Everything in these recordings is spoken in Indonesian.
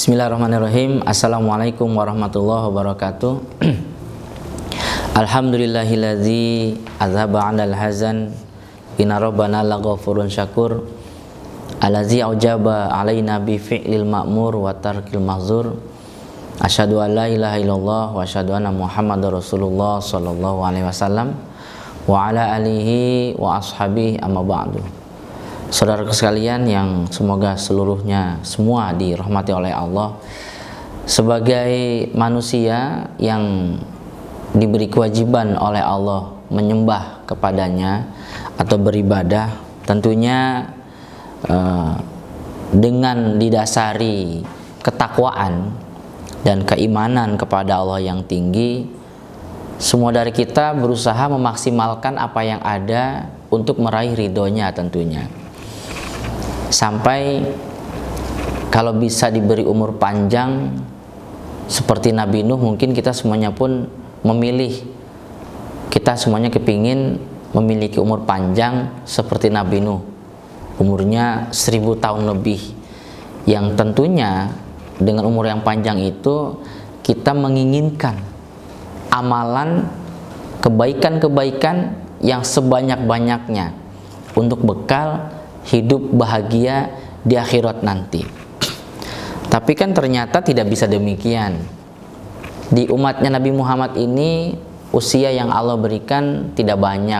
Bismillahirrahmanirrahim. Assalamualaikum warahmatullahi wabarakatuh. Alhamdulillahilladzi azhaba 'anal hazan inna rabbana laghafurun syakur allazi aujaba 'alaina bi fi'lil ma'mur wa tarkil mahzur. Asyhadu an la ilaha illallah wa asyhadu anna Muhammadar Rasulullah sallallahu alaihi wasallam wa ala alihi wa ashabihi amma ba'du. Saudaraku sekalian yang semoga seluruhnya semua dirahmati oleh Allah, sebagai manusia yang diberi kewajiban oleh Allah menyembah kepadanya atau beribadah, tentunya dengan didasari ketakwaan dan keimanan kepada Allah yang tinggi, semua dari kita berusaha memaksimalkan apa yang ada untuk meraih ridhonya tentunya. Sampai kalau bisa diberi umur panjang seperti Nabi Nuh, mungkin kita semuanya pun kita semuanya kepingin memiliki umur panjang seperti Nabi Nuh, umurnya 1000 tahun lebih, yang tentunya dengan umur yang panjang itu kita menginginkan amalan kebaikan-kebaikan yang sebanyak-banyaknya untuk bekal hidup bahagia di akhirat nanti. Tapi kan ternyata tidak bisa demikian. Di umatnya Nabi Muhammad ini usia yang Allah berikan tidak banyak,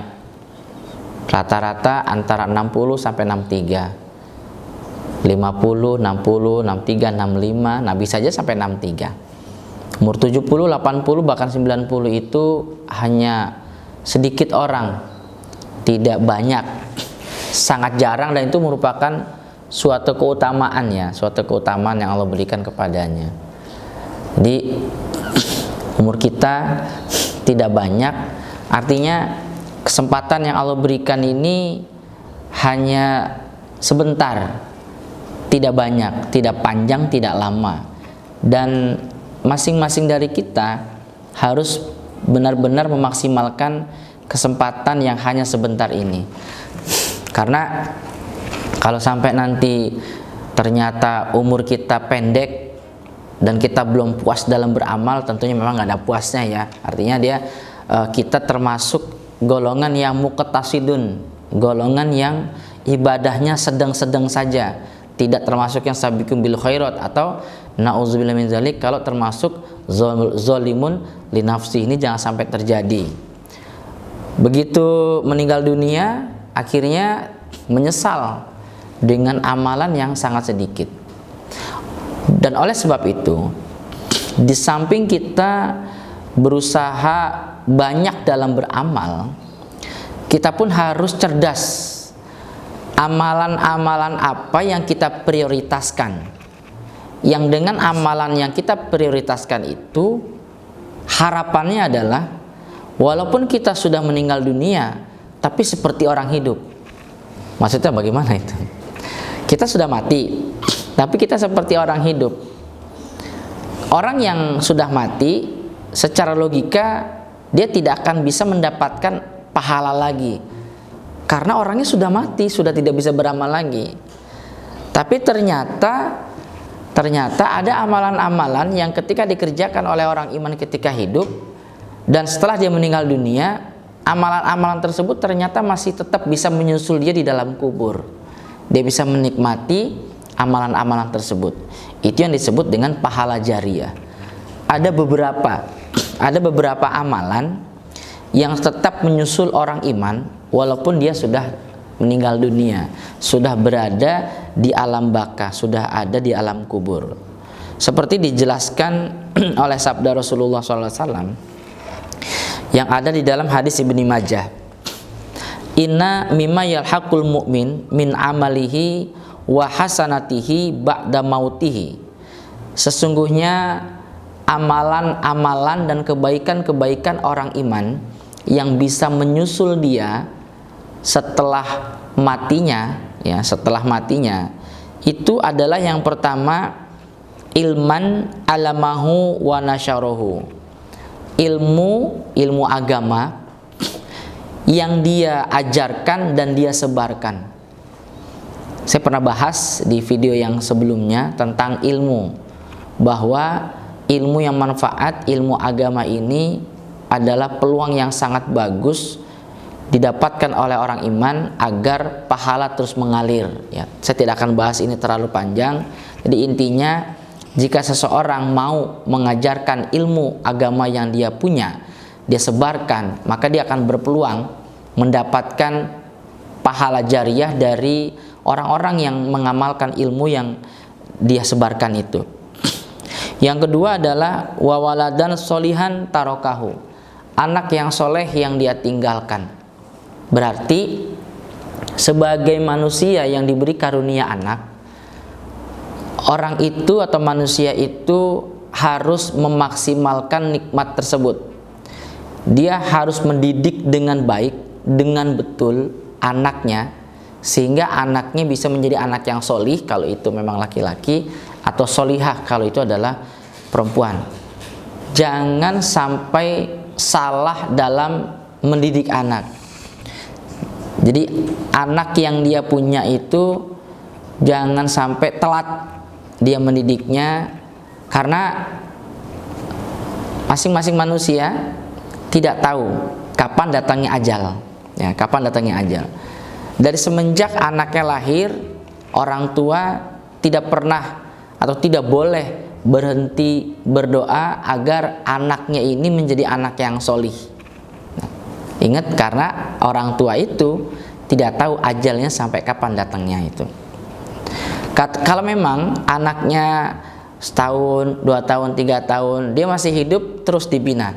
rata-rata antara 60 sampai 63, 50, 60, 63, 65, Nabi saja sampai 63. Umur 70, 80, bahkan 90 itu hanya sedikit orang, tidak banyak, sangat jarang, dan itu merupakan suatu keutamaan yang Allah berikan kepadanya. Jadi umur kita tidak banyak, artinya kesempatan yang Allah berikan ini hanya sebentar, tidak banyak, tidak panjang, tidak lama, dan masing-masing dari kita harus benar-benar memaksimalkan kesempatan yang hanya sebentar ini. Karena kalau sampai nanti ternyata umur kita pendek dan kita belum puas dalam beramal, tentunya memang nggak ada puasnya ya. Artinya kita termasuk golongan yang muqtasidun, golongan yang ibadahnya sedang-sedang saja, tidak termasuk yang sabiqun bil khairat, atau nauzubillah min zalik, kalau termasuk zolimun li nafsi. Ini jangan sampai terjadi. Begitu meninggal dunia, akhirnya menyesal dengan amalan yang sangat sedikit. Dan oleh sebab itu, di samping kita berusaha banyak dalam beramal, kita pun harus cerdas. Amalan-amalan apa yang kita prioritaskan, yang dengan amalan yang kita prioritaskan itu harapannya adalah walaupun kita sudah meninggal dunia, tapi seperti orang hidup. Maksudnya bagaimana itu? Kita sudah mati, tapi kita seperti orang hidup. Orang yang sudah mati, secara logika dia tidak akan bisa mendapatkan pahala lagi, karena orangnya sudah mati, sudah tidak bisa beramal lagi. Tapi ternyata ada amalan-amalan yang ketika dikerjakan oleh orang iman ketika hidup, dan setelah dia meninggal dunia, amalan-amalan tersebut ternyata masih tetap bisa menyusul dia di dalam kubur. Dia bisa menikmati amalan-amalan tersebut. Itu yang disebut dengan pahala jariyah. Ada beberapa amalan yang tetap menyusul orang iman walaupun dia sudah meninggal dunia, sudah berada di alam baka, sudah ada di alam kubur. Seperti dijelaskan oleh sabda Rasulullah SAW yang ada di dalam hadis Ibnu Majah. Inna mimma yalhaqul mu'min min amalihi wa hasanatihi ba'da mautihi. Sesungguhnya amalan-amalan dan kebaikan-kebaikan orang iman yang bisa menyusul dia setelah matinya, itu adalah yang pertama, ilman alamahu wa nasyarahu. Ilmu agama yang dia ajarkan dan dia sebarkan. Saya pernah bahas di video yang sebelumnya tentang ilmu. bahwa ilmu yang manfaat, ilmu agama ini adalah peluang yang sangat bagus didapatkan oleh orang iman agar pahala terus mengalir. Ya, saya tidak akan bahas ini terlalu panjang. Jadi intinya, jika seseorang mau mengajarkan ilmu agama yang dia punya, dia sebarkan, maka dia akan berpeluang mendapatkan pahala jariah dari orang-orang yang mengamalkan ilmu yang dia sebarkan itu. Yang kedua adalah wawaladan solihan tarokahu, anak yang soleh yang dia tinggalkan. Berarti sebagai manusia yang diberi karunia anak, orang itu atau manusia itu harus memaksimalkan nikmat tersebut. Dia harus mendidik dengan baik, dengan betul anaknya, sehingga anaknya bisa menjadi anak yang solih kalau itu memang laki-laki, atau solihah kalau itu adalah perempuan. Jangan sampai salah dalam mendidik anak. Jadi anak yang dia punya itu jangan sampai telat dia mendidiknya, karena masing-masing manusia tidak tahu kapan datangnya ajal. Ya, kapan datangnya ajal. Dari semenjak anaknya lahir, orang tua tidak pernah atau tidak boleh berhenti berdoa agar anaknya ini menjadi anak yang solih. Nah, ingat, karena orang tua itu tidak tahu ajalnya sampai kapan datangnya itu. Kalau memang anaknya setahun, 2 tahun, 3 tahun, dia masih hidup, terus dibina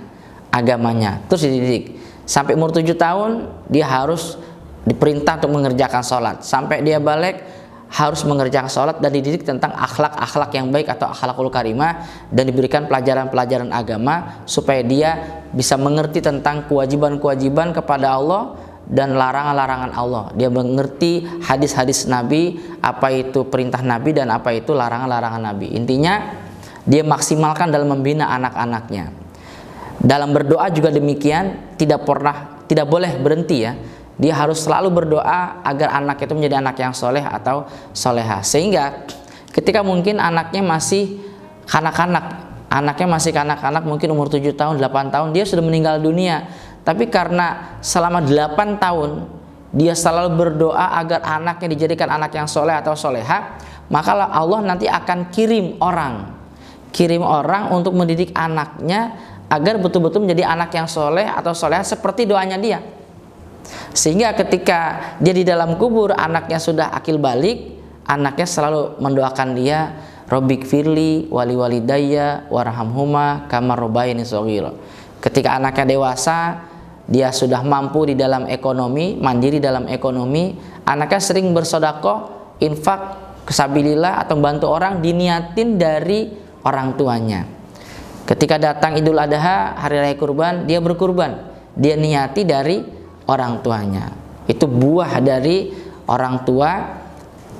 agamanya, terus dididik. Sampai umur 7 tahun, dia harus diperintah untuk mengerjakan sholat. Sampai dia balik, harus mengerjakan sholat dan dididik tentang akhlak-akhlak yang baik atau akhlakul karimah, dan diberikan pelajaran-pelajaran agama supaya dia bisa mengerti tentang kewajiban-kewajiban kepada Allah dan larangan-larangan Allah. Dia mengerti hadis-hadis Nabi, apa itu perintah Nabi dan apa itu larangan-larangan Nabi. Intinya, dia maksimalkan dalam membina anak-anaknya. Dalam berdoa juga demikian, tidak boleh berhenti ya. Dia harus selalu berdoa agar anak itu menjadi anak yang soleh atau soleha. Sehingga ketika mungkin anaknya masih kanak-kanak, mungkin umur 7 tahun, 8 tahun, dia sudah meninggal dunia. Tapi karena selama 8 tahun dia selalu berdoa agar anaknya dijadikan anak yang soleh atau soleha, maka Allah nanti akan kirim orang untuk mendidik anaknya agar betul-betul menjadi anak yang soleh atau soleha seperti doanya dia. Sehingga ketika dia di dalam kubur, anaknya sudah akil balik, anaknya selalu mendoakan dia, Robbik firli wali walidayya warhamhuma kama rabbayani shaghira. Ketika anaknya dewasa, dia sudah mampu di dalam ekonomi, mandiri dalam ekonomi, anaknya sering bersedekah, infak fisabilillah atau bantu orang, diniatin dari orang tuanya. Ketika datang Idul Adha, hari raya kurban, dia berkurban, dia niati dari orang tuanya. Itu buah dari orang tua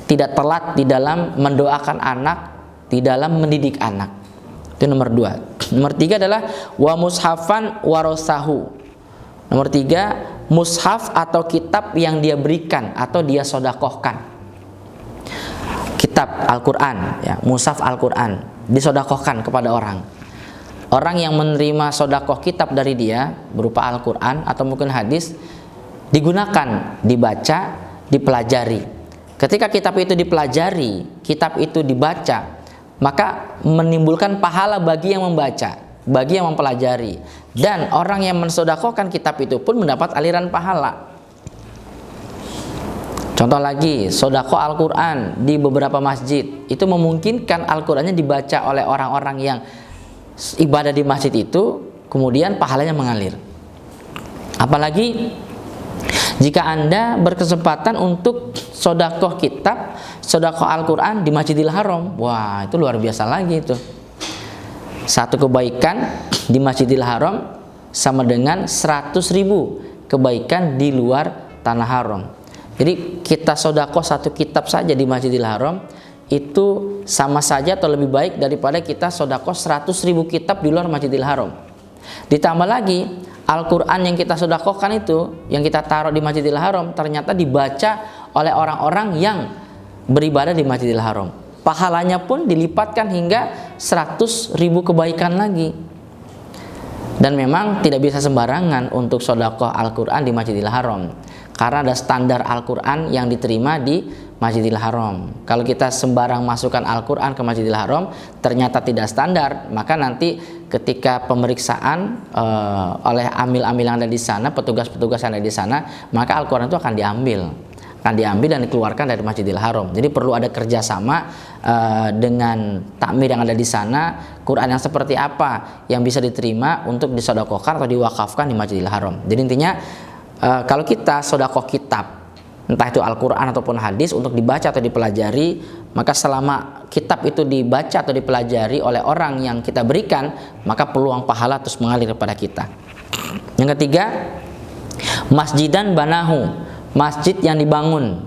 tidak telat di dalam mendoakan anak, di dalam mendidik anak. Itu nomor 2. Nomor 3 adalah wa mushafan warasahu. Nomor 3, mushaf atau kitab yang dia berikan atau dia sodakohkan. Kitab Al-Quran, ya, mushaf Al-Quran disodakohkan kepada orang. Orang yang menerima sodakoh kitab dari dia berupa Al-Quran atau mungkin hadis, digunakan, dibaca, dipelajari. Ketika kitab itu dipelajari, kitab itu dibaca, maka menimbulkan pahala bagi yang membaca, bagi yang mempelajari. Dan orang yang mensodakohkan kitab itu pun mendapat aliran pahala. Contoh lagi, sodakoh Al-Quran di beberapa masjid, itu memungkinkan Al-Qurannya dibaca oleh orang-orang yang ibadah di masjid itu, kemudian pahalanya mengalir. Apalagi jika Anda berkesempatan untuk sodakoh kitab, sodakoh Al-Quran di Masjidil Haram, wah itu luar biasa lagi itu. Satu kebaikan di Masjidil Haram sama dengan 100.000 kebaikan di luar tanah haram. Jadi kita sodakoh satu kitab saja di Masjidil Haram, itu sama saja atau lebih baik daripada kita sodakoh 100.000 kitab di luar Masjidil Haram. Ditambah lagi, Al-Quran yang kita sodakohkan itu, yang kita taruh di Masjidil Haram, ternyata dibaca oleh orang-orang yang beribadah di Masjidil Haram. pahalanya pun dilipatkan hingga 100.000 kebaikan lagi. Dan memang tidak bisa sembarangan untuk sedekah Al-Quran di Masjidil Haram, karena ada standar Al-Quran yang diterima di Masjidil Haram. Kalau kita sembarang masukkan Al-Quran ke Masjidil Haram ternyata tidak standar, maka nanti ketika pemeriksaan oleh amil-amil yang ada di sana, petugas-petugas yang ada di sana, maka Al-Quran itu akan diambil dan dikeluarkan dari Masjidil Haram. Jadi perlu ada kerjasama dengan takmir yang ada di sana, Quran yang seperti apa yang bisa diterima untuk disedekahkan atau diwakafkan di Masjidil Haram. Jadi intinya kalau kita sedekah kitab, entah itu Al-Quran ataupun hadis, untuk dibaca atau dipelajari, maka selama kitab itu dibaca atau dipelajari oleh orang yang kita berikan, maka peluang pahala terus mengalir kepada kita. Yang ketiga, masjidan banahu, masjid yang dibangun.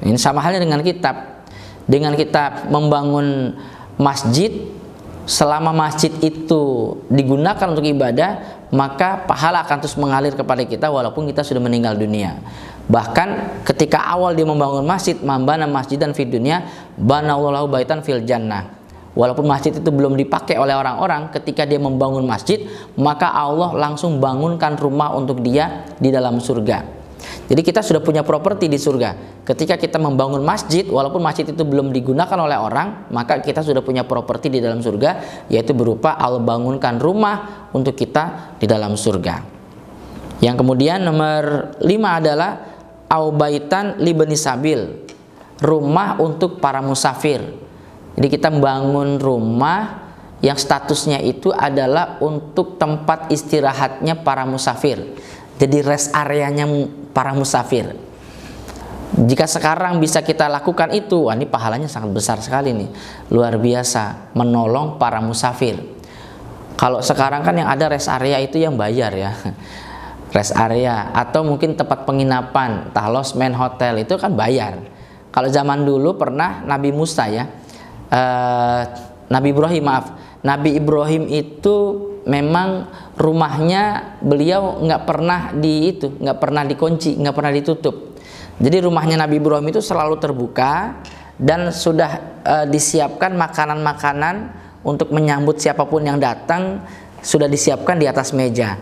Ini sama halnya dengan kitab. Dengan kita membangun masjid, selama masjid itu digunakan untuk ibadah, maka pahala akan terus mengalir kepada kita walaupun kita sudah meninggal dunia. Bahkan ketika awal dia membangun masjid, mambana masjidan fid dunya banallahu baitan fil jannah. Walaupun masjid itu belum dipakai oleh orang-orang, ketika dia membangun masjid, maka Allah langsung bangunkan rumah untuk dia di dalam surga. Jadi kita sudah punya properti di surga. Ketika kita membangun masjid, walaupun masjid itu belum digunakan oleh orang, maka kita sudah punya properti di dalam surga, yaitu berupa Allah bangunkan rumah untuk kita di dalam surga. Yang kemudian nomor 5 adalah aubaitan libni sabil, rumah untuk para musafir. Jadi kita membangun rumah yang statusnya itu adalah untuk tempat istirahatnya para musafir. Jadi rest areanya para musafir. Jika sekarang bisa kita lakukan itu, wah, ini pahalanya sangat besar sekali nih, luar biasa, menolong para musafir. Kalau sekarang kan yang ada rest area itu yang bayar ya, rest area atau mungkin tempat penginapan, entah losmen, hotel, itu kan bayar. Kalau zaman dulu pernah Nabi Musa ya, Nabi Ibrahim itu memang rumahnya beliau nggak pernah dikunci, nggak pernah ditutup. Jadi rumahnya Nabi Ibrahim itu selalu terbuka dan sudah disiapkan makanan-makanan untuk menyambut siapapun yang datang, sudah disiapkan di atas meja.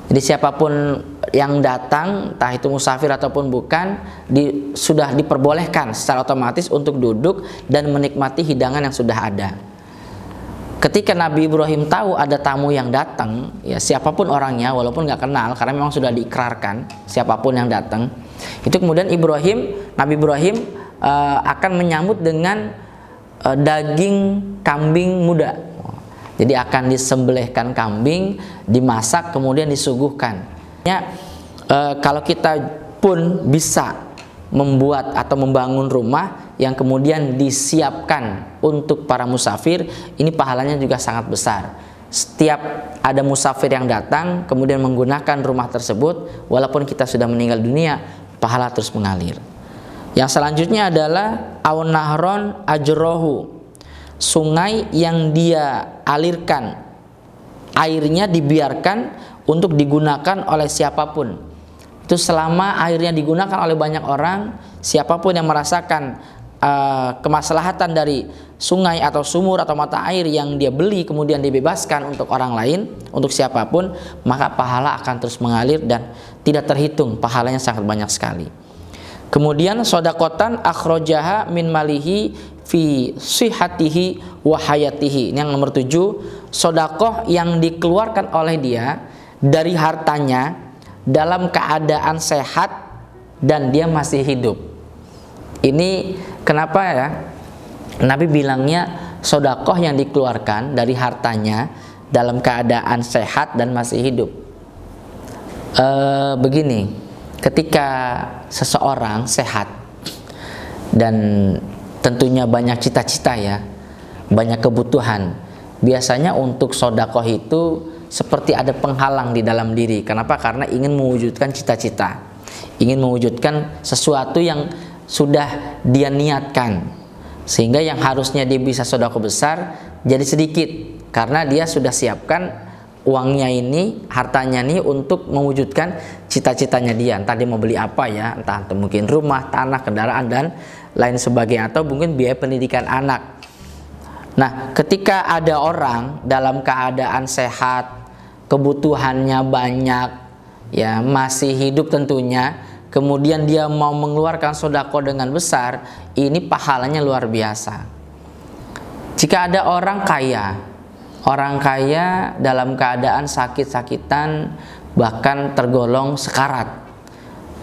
Jadi siapapun yang datang, entah itu musafir ataupun bukan, sudah diperbolehkan secara otomatis untuk duduk dan menikmati hidangan yang sudah ada. Ketika Nabi Ibrahim tahu ada tamu yang datang, ya siapapun orangnya, walaupun nggak kenal, karena memang sudah diikrarkan siapapun yang datang, itu kemudian Nabi Ibrahim akan menyambut dengan daging kambing muda. Jadi akan disembelihkan kambing, dimasak, kemudian disuguhkan. Ya, kalau kita pun bisa membuat atau membangun rumah yang kemudian disiapkan untuk para musafir, ini pahalanya juga sangat besar. Setiap ada musafir yang datang kemudian menggunakan rumah tersebut, walaupun kita sudah meninggal dunia, pahala terus mengalir. Yang selanjutnya adalah aun nahron ajrohu, sungai yang dia alirkan, airnya dibiarkan untuk digunakan oleh siapapun. Itu selama airnya digunakan oleh banyak orang, siapapun yang merasakan kemaslahatan dari sungai atau sumur atau mata air yang dia beli kemudian dibebaskan untuk orang lain, untuk siapapun, maka pahala akan terus mengalir dan tidak terhitung, pahalanya sangat banyak sekali. Kemudian sodakotan akhrojaha min malihi fi sihatihi wa hayatihi. Ini yang nomor 7, sodakoh yang dikeluarkan oleh dia dari hartanya dalam keadaan sehat dan dia masih hidup. Ini kenapa ya Nabi bilangnya sodakoh yang dikeluarkan dari hartanya dalam keadaan sehat dan masih hidup. Begini, ketika seseorang sehat dan tentunya banyak cita-cita ya, banyak kebutuhan, biasanya untuk sodakoh itu seperti ada penghalang di dalam diri. Kenapa? Karena ingin mewujudkan cita-cita, ingin mewujudkan sesuatu yang sudah dia niatkan, sehingga yang harusnya dia bisa sedekah besar jadi sedikit karena dia sudah siapkan uangnya ini, hartanya ini untuk mewujudkan cita-citanya dia. Entah dia mau beli apa ya, entah itu mungkin rumah, tanah, kendaraan dan lain sebagainya, atau mungkin biaya pendidikan anak. Nah, ketika ada orang dalam keadaan sehat, kebutuhannya banyak, ya masih hidup tentunya, kemudian dia mau mengeluarkan sedekah dengan besar, ini pahalanya luar biasa. Jika ada orang kaya dalam keadaan sakit-sakitan, bahkan tergolong sekarat,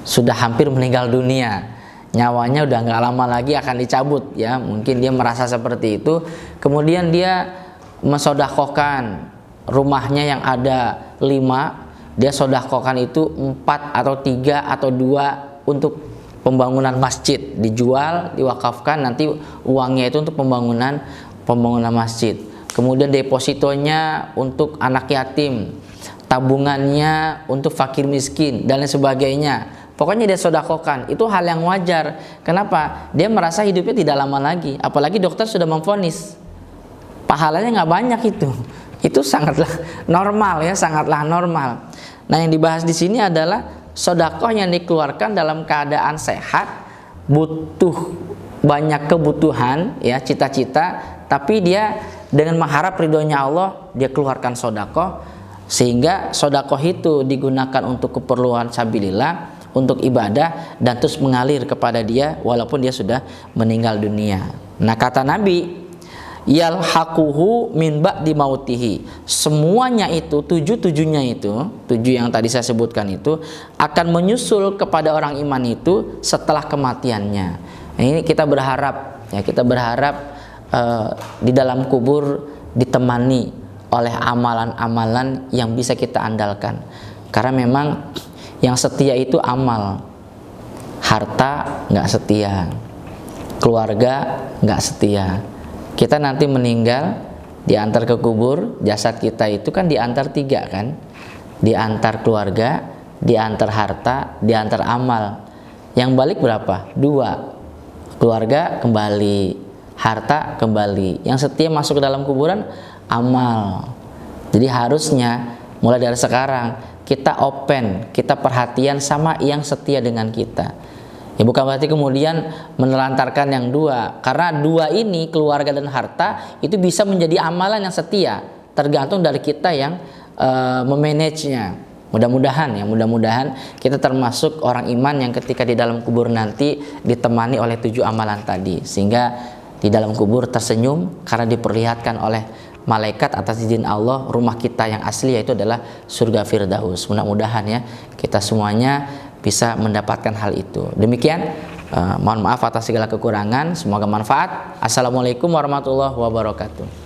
sudah hampir meninggal dunia, nyawanya udah nggak lama lagi akan dicabut, ya mungkin dia merasa seperti itu, kemudian dia mensedekahkan rumahnya yang ada 5, dia sedekahkan itu 4 atau 3 atau 2 untuk pembangunan masjid, dijual, diwakafkan, nanti uangnya itu untuk pembangunan masjid. Kemudian depositonya untuk anak yatim, tabungannya untuk fakir miskin dan lain sebagainya. Pokoknya dia sedekahkan, itu hal yang wajar. Kenapa? Dia merasa hidupnya tidak lama lagi, apalagi dokter sudah memvonis pahalanya nggak banyak itu sangatlah normal, ya sangatlah normal. Nah, yang dibahas di sini adalah sedekah yang dikeluarkan dalam keadaan sehat, butuh banyak kebutuhan, ya cita-cita, tapi dia dengan mengharap ridhonya Allah, dia keluarkan sedekah, sehingga sedekah itu digunakan untuk keperluan sabilillah, untuk ibadah, dan terus mengalir kepada dia walaupun dia sudah meninggal dunia. Nah, kata Nabi, yalhaquhu min ba'di mautihi, semuanya itu, tujuh-tujuhnya itu, 7 yang tadi saya sebutkan itu akan menyusul kepada orang iman itu setelah kematiannya. Nah, ini kita berharap, ya kita berharap di dalam kubur ditemani oleh amalan-amalan yang bisa kita andalkan, karena memang yang setia itu amal. Harta nggak setia, keluarga nggak setia. Kita nanti meninggal, diantar ke kubur, jasad kita itu kan diantar 3 kan, diantar keluarga, diantar harta, diantar amal. Yang balik berapa? 2. Keluarga kembali, harta kembali. Yang setia masuk ke dalam kuburan amal. Jadi harusnya mulai dari sekarang kita open, kita perhatian sama yang setia dengan kita. Ya bukan berarti kemudian menelantarkan yang 2, karena 2 ini, keluarga dan harta, itu bisa menjadi amalan yang setia, tergantung dari kita yang memanagenya. Mudah-mudahan kita termasuk orang iman yang ketika di dalam kubur nanti ditemani oleh 7 amalan tadi, sehingga di dalam kubur tersenyum karena diperlihatkan oleh malaikat atas izin Allah rumah kita yang asli, yaitu adalah surga Firdaus. Mudah-mudahan ya kita semuanya bisa mendapatkan hal itu. Demikian, mohon maaf atas segala kekurangan, semoga manfaat. Assalamualaikum warahmatullahi wabarakatuh.